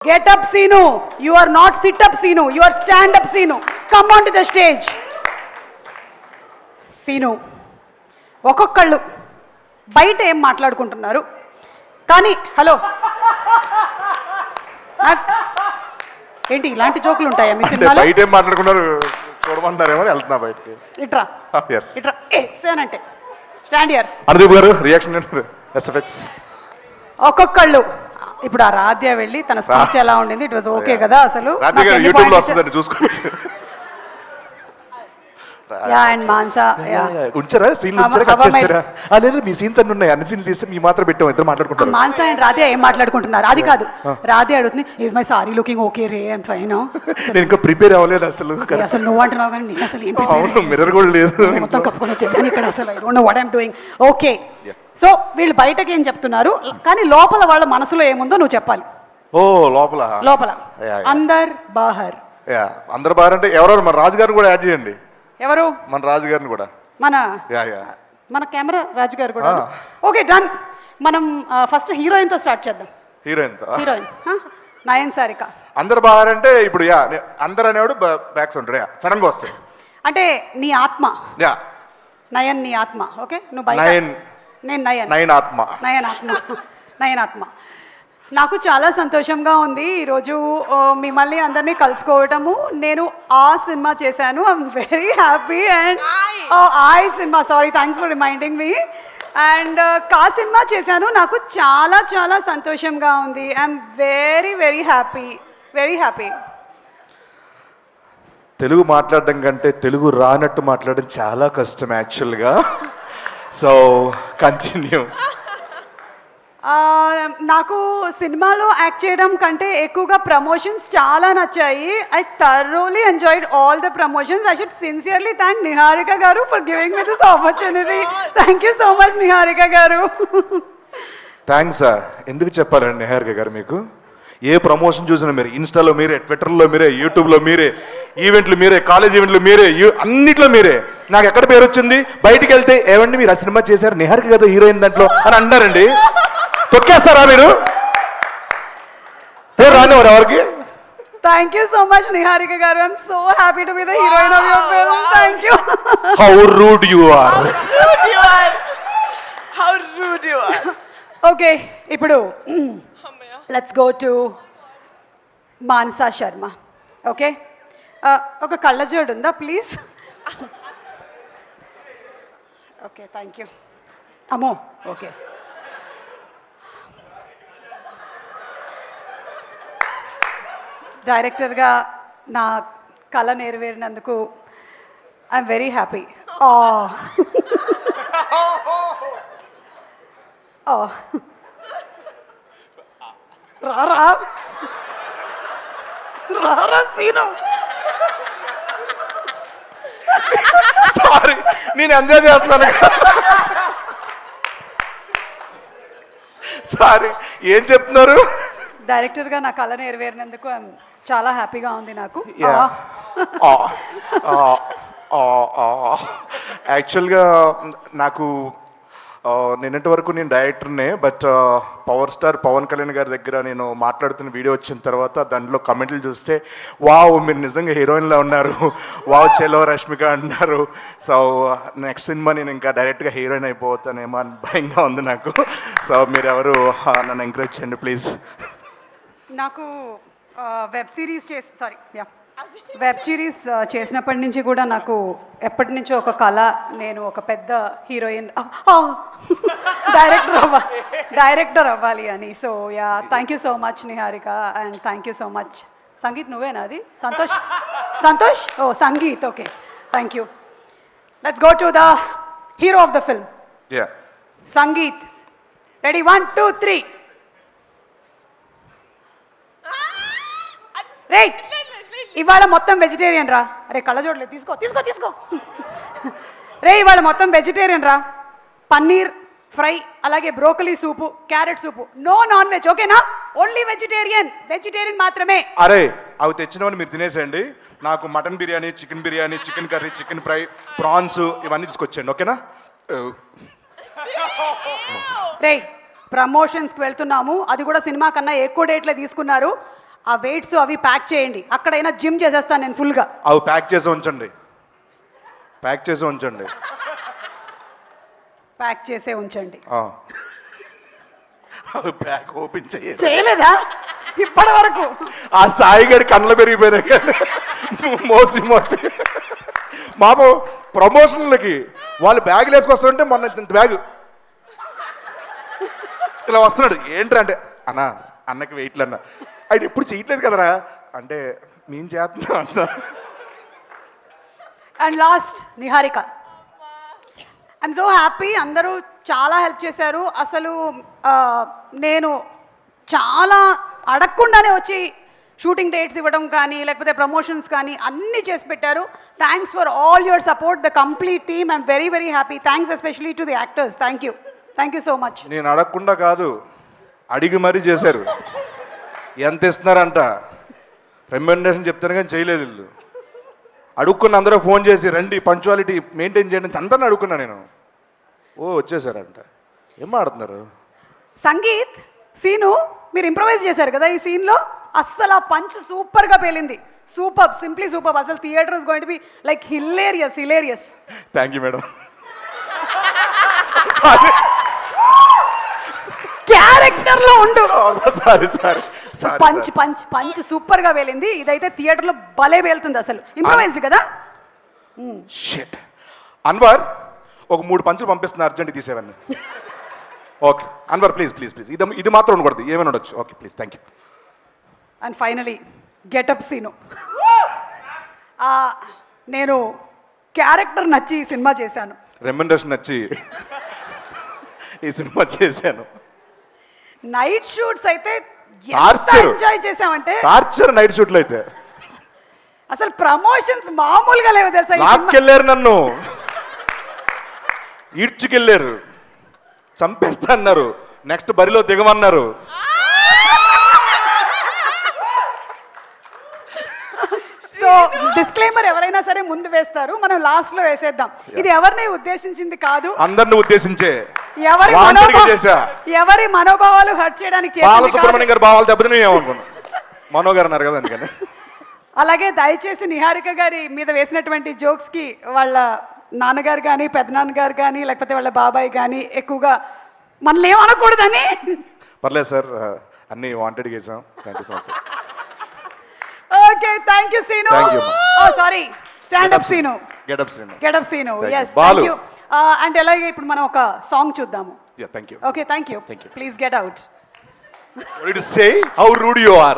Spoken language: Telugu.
Get up, Seenu. You are not sit up, Seenu. You are stand up, Seenu. Come on to the stage. Seenu. ఒక్కొక్కళ్ళు బయట ఏం మాట్లాడుకుంటున్నారు కానీ హలో ఏంటి ఇలాంటి జోకులు ఉంటాయా మీ సినిమాలో? బయట ఏం మాట్లాడుకున్నారు చూడమంటారేమో వెళ్తున్నా బయటికి. ఇట్రా ఇట్రా అంటే స్టాండ్ హియర్. అనుదీప్ గారు రియాక్షన్ ఎస్ఎఫ్ఎక్స్. ఒక్కొక్కళ్ళు ఇప్పుడు ఆ రాధ్య వెళ్ళి తన స్పీచ్ ఎలా ఉండింది, ఇట్ వాజ్ ఓకే కదా? అసలు యూట్యూబ్ లో వస్తుందండి చూసుకోవచ్చు. అండ్ మాన్సా ఉంచారా సీన్లు ఉంచారా కట్ చేస్తారా? లేదు మీ సీన్స్ అన్ని ఉన్నాయి, అన్ని సీన్లు తీస్తే మీ మాత్రం పెట్టాం, ఇద్దరు మాట్లాడుకుంటారు. మాన్సా అండ్ రాధే ఏం మాట్లాడుకుంటున్నారు అది కాదు. రాధే అడుగుతుంది is my sorry looking okay ray and fine. నేను ఇంకా ప్రిపేర్ అవ్వలేదు అసలు. అసలు నువ్వు అంటున్నావు కానీ నేను అసలు ఏం అవును మిర్రర్ కూడా లేదు, మొత్తం కప్పుకొని వచ్చేసాను ఇక్కడ. అసలు I don't know what I'm doing. Okay so వీళ్ళు బయటకి ఏం చెప్తున్నారు కానీ లోపల వాళ్ళ మనసులో ఏముందో నువ్వు చెప్పాలి. ఓ లోపల లోపల అందర్ బాహర్. అందరు బాహర్ అంటే ఎవరెవరు? మన రాజు గారిని కూడా యాడ్ చేయండి. ఎవరు? మన రాజు గారిని కూడా. మన కెమెరా రాజు గారు కూడా. Okay done. మనం ఫస్ట్ హీరోయిన్ తో స్టార్ట్ చేద్దాం. హీరోయిన్ నయన్ సారిక. అందరు బాహర్ అంటే ఇప్పుడు అందరు అనేవాడు బ్యాక్స్ ఉంటాడు సడన్ గా వస్తాయి అంటే నీ ఆత్మ. నయన్ నీ ఆత్మ. ఓకే నువ్వు నేను నయన్ ఆత్మ. నాకు చాలా సంతోషంగా ఉంది ఈరోజు మిమ్మల్ని అందరినీ కలుసుకోవటము. నేను ఆ సినిమా చేశాను, ఐఎమ్ వెరీ హ్యాపీ. అండ్ సినిమా sorry thanks for reminding me. And కా సినిమా చేశాను, నాకు చాలా చాలా సంతోషంగా ఉంది. I'm very very happy. Telugu మాట్లాడడం కంటే తెలుగు రానట్టు మాట్లాడడం చాలా కష్టం యాక్చువల్గా. So continue. నాకు సినిమాలో యాక్ట్ చేయడం కంటే ఎక్కువగా ప్రమోషన్స్ చాలా నచ్చాయి. I thoroughly enjoyed all the promotions. I should sincerely thank Niharika గారు for giving me this opportunity. Thank you so much Niharika గారు. థ్యాంక్స్. ఎందుకు చెప్పాలండి నిహారిక గారు, మీకు ఏ ప్రమోషన్ చూసినా మీరే, ఇన్స్టాలో మీరే, ట్విట్టర్లో మీరే, యూట్యూబ్లో మీరే, ఈవెంట్లు మీరే, కాలేజ్ ఈవెంట్లు మీరే, అన్నిట్లో మీరే. నాకు ఎక్కడ పేరు వచ్చింది, బయటికి వెళ్తే ఏమండి మీరు ఆ సినిమా చేశారు నిహారిక కదా హీరోయిన్ దాంట్లో అని అంటారండి. తొక్కేస్తారా మీరు? పేరు రానివారు ఎవరికి? Thank you so much Niharika garu. I'm so happy to be the heroine of your film. Thank you. How rude you are. How rude you are. Okay, ipudu let's go to Mansa Sharma. Okay, oka kallajodu unda please. Okay, thank you. Amo. Okay. డైరెక్టర్గా నా కళ నెరవేరినందుకు ఐఎమ్ వెరీ హ్యాపీ. రారా సీను. సారీ నేను ఎంజాయ్ చేస్తున్నాను. సారీ ఏం చెప్తున్నారు? డైరెక్టర్గా నా కళ నెరవేరినందుకు చాలా హ్యాపీగా ఉంది నాకు. యాక్చువల్గా నాకు నిన్నటి వరకు నేను డైరెక్టర్నే, but power star Pawan Kalyan గారి దగ్గర నేను మాట్లాడుతున్న వీడియో వచ్చిన తర్వాత దాంట్లో కమెంట్లు చూస్తే వావ్ మీరు నిజంగా హీరోయిన్లా ఉన్నారు, వావ్ చెలో రష్మిక అంటున్నారు. సో నెక్స్ట్ సినిమా నేను ఇంకా డైరెక్ట్గా హీరోయిన్ అయిపోతానేమో అని భయంగా ఉంది నాకు. సో మీరు ఎవరు నన్ను ఎంకరేజ్ చేయండి ప్లీజ్. నాకు వెబ్ సిరీస్ చేసినప్పటి నుంచి కూడా నాకు ఎప్పటి నుంచో ఒక కళ, నేను ఒక పెద్ద హీరోయిన్ డైరెక్టర్ అవ్వాలి అని. So thank you so much Niharika and thank you so much. Sangeet నువ్వేనా అది? Santosh sangeet. Okay thank you. Let's go to the hero of the film sangeet. Ready 1 2 3. రే ఇవాళ మొత్తం వెజిటేరియన్ రా. అరే కళ్ళజోడలేదు, తీసుకో. రే ఇవాళ మొత్తం వెజిటేరియన్ రా. పన్నీర్ ఫ్రై, అలాగే బ్రోకలీ సూపు, క్యారెట్ సూపు, నో నాన్ వెజ్. ఓకేనా? ఓన్లీ వెజిటేరియన్ మాత్రమే. అరే అవి తెచ్చినవని మీరు తినేసేయండి. నాకు mutton biryani, chicken biryani, chicken curry, chicken fry, prawns ఇవన్నీ తీసుకొచ్చేయండి. ఓకేనా? రే ప్రమోషన్స్కి వెళ్తున్నాము, అది కూడా సినిమా కన్నా ఎక్కువ డేట్లో తీసుకున్నారు. ఆ వెయిట్స్ అవి ప్యాక్ చేయండి, అక్కడైనా జిమ్ చేసేస్తాను నేను ఫుల్గా. అవి ప్యాక్ చేసి ఉంచండి, ప్యాక్ చేసి ఉంచండి. ప్యాక్ చేసే ఉంచండి. అవి ప్యాక్ ఓపెన్ చేయాలి. చేయలేదా ఇప్పటి వరకు? ఆ సాయిగడి కళ్ళు పెరిగిపోయినాయి కానీ మోసి మోసి మాము ప్రమోషన్లకి వాళ్ళు బ్యాగులు వేసుకొస్తుంటే మొన్న ఇంత బ్యాగు ఇలా వస్తున్నాడు. ఏంట్రా అంటే అన్నకి వెయిట్లు అన్న, ఆయన ఎప్పుడు చేయట్లేదు కదరా అంటే నేను చేస్తున్నా అన్న. And last Niharika. I'm so happy, అందరూ చాలా హెల్ప్ చేశారు. అసలు నేను చాలా అడగకుండానే వచ్చి షూటింగ్ డేట్స్ ఇవ్వడం కానీ లేకపోతే ప్రమోషన్స్ కానీ అన్నీ చేసి పెట్టారు. Thanks for all your support, the complete team. I'm very very happy. Thanks especially to the actors. Thank you so much. నేను అడగకుండా కాదు, అడిగి మరీ చేశారు. ఎంత ఇస్తున్నారంట రెమ్యునరేషన్ చెప్తాను కానీ చేయలేదు వీళ్ళు. అడుక్కున్న అందరూ ఫోన్ చేసి రండి పంచువాలిటీ మెయింటైన్ చేయండి అందరిని అడుక్కున్నా నేను. వచ్చేసారంట. ఏం ఆడుతున్నారు? సంగీత్, సీను మీరు ఇంప్రవైజ్ చేశారు కదా ఈ సీన్లో, అస్సలు ఆ పంచ్ సూపర్గా పేలింది. Super, simply super. అసలు theatre is going to be like hilarious. Thank you madam. Character లో ఉండు. సారీ పంచ్ సూపర్ గా వేలింది. ఇదైతే థియేటర్ లో భలే వేలుతుంది. అసలు ఇంప్రవైజ్డ్ కదా. షిట్. అన్వర్ ఒక 3 పంచులు పంపిస్తున్నా, అర్జెంట్ తీసేవన్నీ. Okay Anwar please please please, ఇది మాత్రం ఉండకూడదు, ఏమైనా ఉండొచ్చు. Okay please, thank you. And finally Getup Seenu. నేను క్యారెక్టర్ నచ్చి ఈ సినిమా చేశాను, రెమ్యునరేషన్ నచ్చి ఈ సినిమా చేశాను. నైట్ షూట్స్ అయితే టార్చర్ ఎంజాయ్ చేసామంటే టార్చర్. నైట్ షూట్లు అయితే అసలు ప్రమోషన్స్ మామూలుగా లేవు తెలుసా. లాక్కెళ్ళారు, నన్ను ఈడ్చుకెళ్ళారు, చంపేస్తా అన్నారు, నెక్స్ట్ బరిలో దిగమన్నారు. సో డిస్క్లైమర్ ఎవరైనా సరే ముందు వేస్తారు, మనం లాస్ట్ లో వేసేద్దాం. ఇది ఎవరిని ఉద్దేశించింది కాదు, అందరిని ఉద్దేశించే ఎవరి మనోభావాలు హర్ట్ చేయడానికి. బాలసుబ్రహ్మణ్యం గారు భావాలు దెబ్బతిని ఏమనుకున్నా, మనో గారు అన్నారు కదా అందుకని. అలాగే దయచేసి నిహారిక గారి మీద వేసినటువంటి జోక్స్ కి వాళ్ళ నాన్నగారు కానీ పెద్దనాన్నగారు కానీ లేకపోతే వాళ్ళ బాబాయ్ కానీ ఎక్కువగా మనల్ని ఏమనకూడదని. పర్లేదు సార్, అన్ని వాంటెడ్ చేసాం. Thank you so much. Okay thank you Seenu. Sorry, stand up Seenu, get up Seenu. yes thank you. And అలాగే ఇప్పుడు మనం ఒక సాంగ్ చూద్దాము. Thank you. Okay thank you. Please get out. What did you say? How rude you are.